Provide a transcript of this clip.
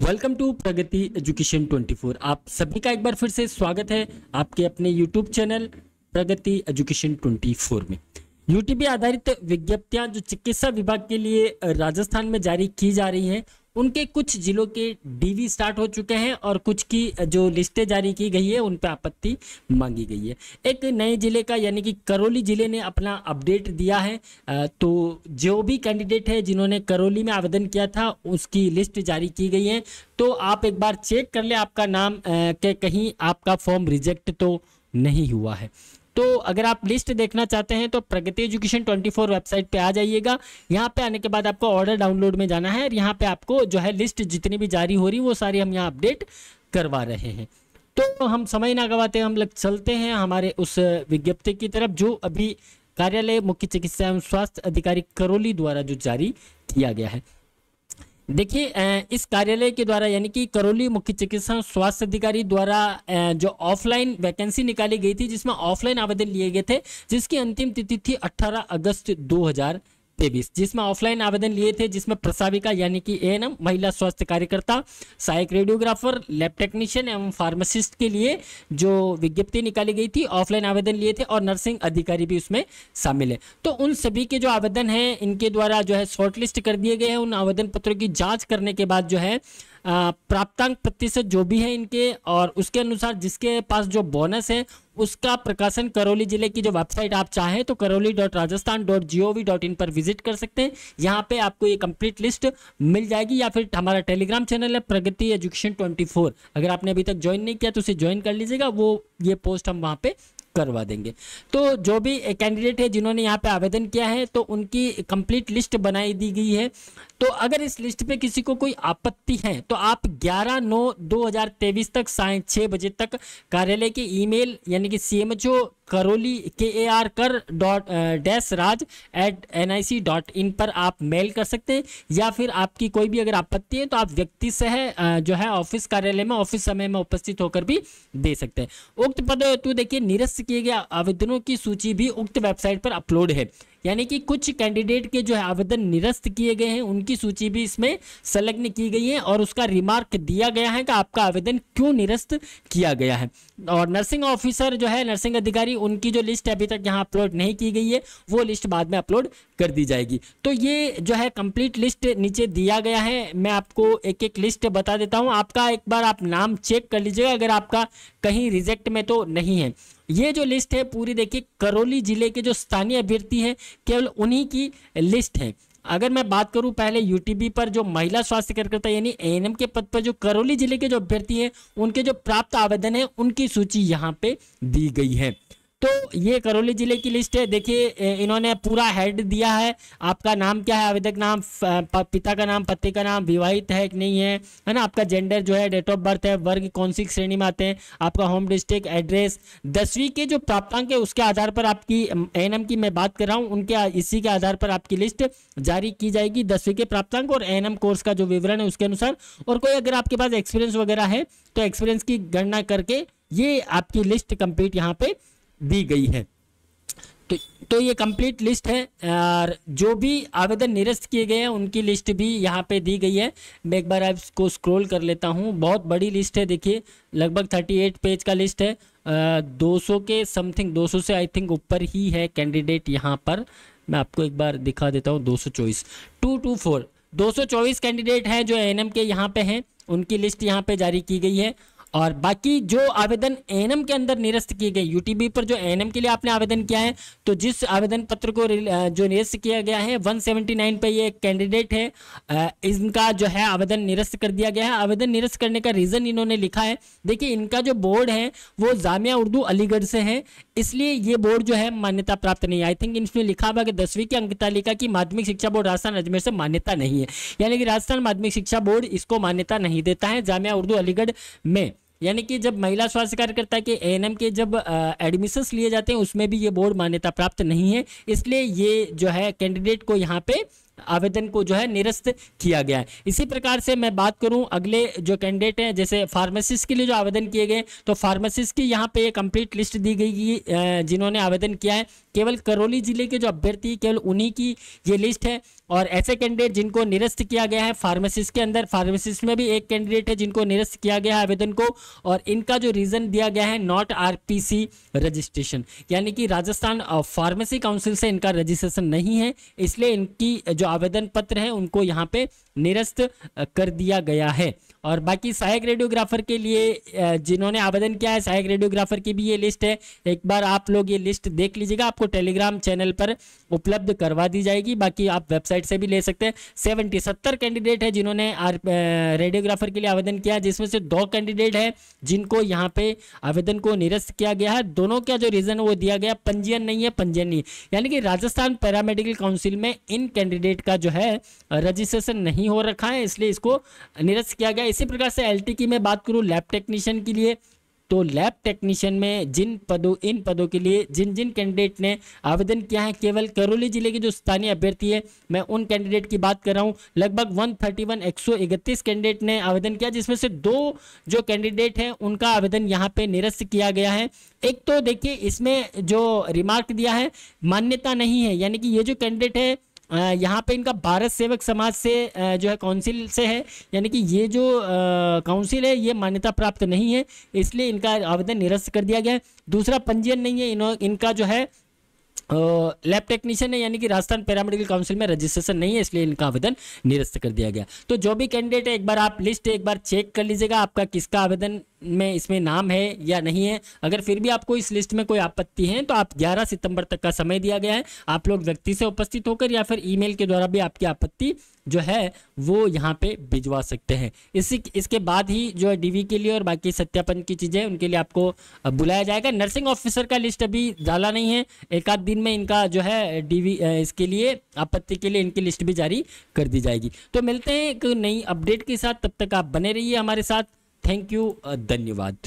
Welcome to Pragati education 24। आप सभी का एक बार फिर से स्वागत है आपके अपने यूट्यूब चैनल प्रगति एजुकेशन 24 में। यूटीपी आधारित विज्ञप्तियां जो चिकित्सा विभाग के लिए राजस्थान में जारी की जा रही हैं, उनके कुछ जिलों के डीवी स्टार्ट हो चुके हैं और कुछ की जो लिस्टें जारी की गई है उन पर आपत्ति मांगी गई है। एक नए जिले का यानी कि करौली जिले ने अपना अपडेट दिया है। तो जो भी कैंडिडेट है जिन्होंने करौली में आवेदन किया था उसकी लिस्ट जारी की गई है। तो आप एक बार चेक कर ले आपका नाम के कहीं आपका फॉर्म रिजेक्ट तो नहीं हुआ है। तो अगर आप लिस्ट देखना चाहते हैं तो प्रगति एजुकेशन 24 वेबसाइट पे आ जाइएगा। यहाँ पे आने के बाद आपको ऑर्डर डाउनलोड में जाना है और यहाँ पे आपको जो है लिस्ट जितनी भी जारी हो रही वो सारी हम यहाँ अपडेट करवा रहे हैं। तो हम समय ना गवाते हम लोग चलते हैं हमारे उस विज्ञप्ति की तरफ जो अभी कार्यालय मुख्य चिकित्सा एवं स्वास्थ्य अधिकारी करौली द्वारा जो जारी किया गया है। देखिए, इस कार्यालय के द्वारा यानी कि करौली मुख्य चिकित्सा स्वास्थ्य अधिकारी द्वारा जो ऑफलाइन वैकेंसी निकाली गई थी जिसमें ऑफलाइन आवेदन लिए गए थे, जिसकी अंतिम तिथि थी 18 अगस्त 2023, जिसमें ऑफलाइन आवेदन लिए थे, जिसमें प्रसाविका यानी कि एएनएम, महिला स्वास्थ्य कार्यकर्ता, सहायक रेडियोग्राफर, लैब टेक्नीशियन एवं फार्मासिस्ट के लिए जो विज्ञप्ति निकाली गई थी ऑफलाइन आवेदन लिए थे और नर्सिंग अधिकारी भी उसमें शामिल है। तो उन सभी के जो आवेदन हैं इनके द्वारा जो है शॉर्टलिस्ट कर दिए गए हैं। उन आवेदन पत्रों की जांच करने के बाद जो है प्राप्तांक प्रतिशत जो भी है इनके और उसके अनुसार जिसके पास जो बोनस है उसका प्रकाशन करौली जिले की जो वेबसाइट आप चाहें तो karoli.rajasthan.gov.in पर विजिट कर सकते हैं। यहाँ पे आपको ये कंप्लीट लिस्ट मिल जाएगी या फिर हमारा टेलीग्राम चैनल है प्रगति एजुकेशन 24, अगर आपने अभी तक ज्वाइन नहीं किया तो उसे ज्वाइन कर लीजिएगा, वो ये पोस्ट हम वहाँ पे करवा देंगे। तो जो भी कैंडिडेट है जिन्होंने यहाँ पे आवेदन किया है तो उनकी कंप्लीट लिस्ट बनाई दी गई है। तो अगर इस लिस्ट पे किसी को कोई आपत्ति है तो आप 11/9/2023 तक साय 6 बजे तक कार्यालय के ईमेल यानी कि CMHO करौली KAR-raj@nic.in पर आप मेल कर सकते हैं या फिर आपकी कोई भी अगर आपत्ति है तो आप व्यक्ति से जो है ऑफिस कार्यालय में ऑफिस समय में उपस्थित होकर भी दे सकते हैं। उक्त पद तो देखिए निरस्त किए गए आवेदनों की सूची भी उक्त वेबसाइट पर अपलोड है, यानी कि कुछ कैंडिडेट के जो है आवेदन निरस्त किए गए हैं उनकी सूची भी इसमें संलग्न की गई है और उसका रिमार्क दिया गया है कि आपका आवेदन क्यों निरस्त किया गया है। और नर्सिंग ऑफिसर जो है नर्सिंग अधिकारी उनकी जो लिस्ट अभी तक यहाँ अपलोड नहीं की गई है वो लिस्ट बाद में अपलोड कर दी जाएगी। तो ये जो है कंप्लीट लिस्ट नीचे दिया गया है। मैं आपको एक एक लिस्ट बता देता हूँ, आपका एक बार आप नाम चेक कर लीजिएगा अगर आपका कहीं रिजेक्ट में तो नहीं है। ये जो लिस्ट है पूरी देखिए करौली जिले के जो स्थानीय अभ्यर्थी हैं केवल उन्हीं की लिस्ट है। अगर मैं बात करूं पहले यूटीबी पर जो महिला स्वास्थ्य कार्यकर्ता यानी एएनएम के पद पर जो करौली जिले के जो अभ्यर्थी हैं उनके जो प्राप्त आवेदन है उनकी सूची यहाँ पे दी गई है। तो ये करौली जिले की लिस्ट है। देखिए इन्होंने पूरा हेड दिया है, आपका नाम क्या है, आवेदक नाम, पिता का नाम, पति का नाम, विवाहित है कि नहीं है ना, आपका जेंडर जो है, डेट ऑफ बर्थ है, वर्ग कौन सी श्रेणी में आते हैं, आपका होम डिस्ट्रिक्ट, एड्रेस, 10वीं के जो प्राप्तांक है उसके आधार पर आपकी एएनएम की मैं बात कर रहा हूँ उनके इसी के आधार पर आपकी लिस्ट जारी की जाएगी, 10वीं के प्राप्तांक और एएनएम कोर्स का जो विवरण है उसके अनुसार। और कोई अगर आपके पास एक्सपीरियंस वगैरह है तो एक्सपीरियंस की गणना करके ये आपकी लिस्ट कंप्लीट यहाँ पे दी गई है। तो ये कंप्लीट लिस्ट है और जो भी आवेदन निरस्त किए गए हैं उनकी लिस्ट भी यहाँ पे दी गई है। मैं एक बार इसको स्क्रॉल कर लेता हूँ, बहुत बड़ी लिस्ट है, देखिए लगभग 38 पेज का लिस्ट है। 200 के समथिंग, 200 से आई थिंक ऊपर ही है कैंडिडेट यहाँ पर। मैं आपको एक बार दिखा देता हूँ, 224 कैंडिडेट हैं जो एएनएम के यहाँ पे हैं, उनकी लिस्ट यहाँ पे जारी की गई है। और बाकी जो आवेदन एएनएम के अंदर निरस्त किए गए, यूटीबी पर जो एएनएम के लिए आपने आवेदन किया है तो जिस आवेदन पत्र को जो निरस्त किया गया है 179 पे ये कैंडिडेट है, इनका जो है आवेदन निरस्त कर दिया गया है। आवेदन निरस्त करने का रीज़न इन्होंने लिखा है, देखिए इनका जो बोर्ड है वो जामिया उर्दू अलीगढ़ से है, इसलिए ये बोर्ड जो है मान्यता प्राप्त नहीं है। आई थिंक इसमें लिखा हुआ कि 10वीं की अंक तालिका की माध्यमिक शिक्षा बोर्ड राजस्थान अजमेर से मान्यता नहीं है, यानी कि राजस्थान माध्यमिक शिक्षा बोर्ड इसको मान्यता नहीं देता है जामिया उर्दू अलीगढ़ में। यानी कि जब महिला स्वास्थ्य कार्यकर्ता के एएनएम के जब एडमिशन्स लिए जाते हैं उसमें भी ये बोर्ड मान्यता प्राप्त नहीं है, इसलिए ये जो है कैंडिडेट को यहाँ पे आवेदन को जो है निरस्त किया गया है। इसी प्रकार से मैं बात करूं अगले जो कैंडिडेट हैं, जैसे फार्मासिस्ट के लिए जो आवेदन किए गए, तो फार्मासिस्ट की यहाँ पे कंप्लीट लिस्ट दी गई जिन्होंने आवेदन किया है। केवल करौली जिले के जो अभ्यर्थी केवल उन्हीं की ये लिस्ट है। और ऐसे कैंडिडेट जिनको निरस्त किया गया है फार्मासिस्ट के अंदर, फार्मासिस्ट में भी एक कैंडिडेट है जिनको निरस्त किया गया है आवेदन को, और इनका जो रीजन दिया गया है नॉट आरपीसी रजिस्ट्रेशन, यानी कि राजस्थान फार्मेसी काउंसिल से इनका रजिस्ट्रेशन नहीं है, इसलिए इनकी जो आवेदन पत्र है उनको यहाँ पे निरस्त कर दिया गया है। और बाकी सहायक रेडियोग्राफर के लिए जिन्होंने आवेदन किया है, सहायक रेडियोग्राफर की भी ये लिस्ट है, एक बार आप लोग ये लिस्ट देख लीजिएगा, आपको टेलीग्राम चैनल पर उपलब्ध करवा दी जाएगी, बाकी आप वेबसाइट से भी ले सकते हैं। 70 कैंडिडेट है जिन्होंने रेडियोग्राफर के लिए आवेदन किया, जिसमें से 2 कैंडिडेट है जिनको यहाँ पे आवेदन को निरस्त किया गया है। दोनों का जो रीजन वो दिया गया पंजीयन नहीं है, पंजीयन नहीं, यानी कि राजस्थान पैरामेडिकल काउंसिल में इन कैंडिडेट का जो है रजिस्ट्रेशन नहीं हो रखा है, इसलिए इसको निरस्त किया गया। इसी प्रकार से एलटी की मैं बात करूं लैब टेक्नीशियन के लिए, तो लैब टेक्नीशियन में इन पदों के लिए जिन कैंडिडेट ने आवेदन किया है, केवल करौली जिले के जो स्थानीय अभ्यर्थी है, मैं उन कैंडिडेट की बात कर रहा हूं। लगभग 131 कैंडिडेट ने आवेदन किया, जिसमें से 2 जो कैंडिडेट हैं उनका आवेदन यहां पे निरस्त किया गया है। एक तो देखिए इसमें जो रिमार्क दिया है मान्यता नहीं है, यानी कि ये जो कैंडिडेट है यहाँ पे इनका भारत सेवक समाज से जो है काउंसिल से है, यानी कि ये जो काउंसिल है ये मान्यता प्राप्त नहीं है, इसलिए इनका आवेदन निरस्त कर दिया गया है। दूसरा पंजीयन नहीं है, इनका जो है लैब टेक्नीशियन है, यानी कि राजस्थान पैरामेडिकल काउंसिल में रजिस्ट्रेशन नहीं है, इसलिए इनका आवेदन निरस्त कर दिया गया। तो जो भी कैंडिडेट है एक बार आप लिस्ट एक बार चेक कर लीजिएगा, आपका किसका आवेदन में इसमें नाम है या नहीं है। अगर फिर भी आपको इस लिस्ट में कोई आपत्ति है तो आप 11 सितंबर तक का समय दिया गया है, आप लोग व्यक्ति से उपस्थित होकर या फिर ईमेल के द्वारा भी आपकी आपत्ति जो है वो यहाँ पे भिजवा सकते हैं। इसके बाद ही जो है डीवी के लिए और बाकी सत्यापन की चीज़ें उनके लिए आपको बुलाया जाएगा। नर्सिंग ऑफिसर का लिस्ट अभी डाला नहीं है, एक आध दिन में इनका जो है डीवी इसके लिए आपत्ति के लिए इनकी लिस्ट भी जारी कर दी जाएगी। तो मिलते हैं एक नई अपडेट के साथ, तब तक आप बने रहिए हमारे साथ। थैंक यू, धन्यवाद।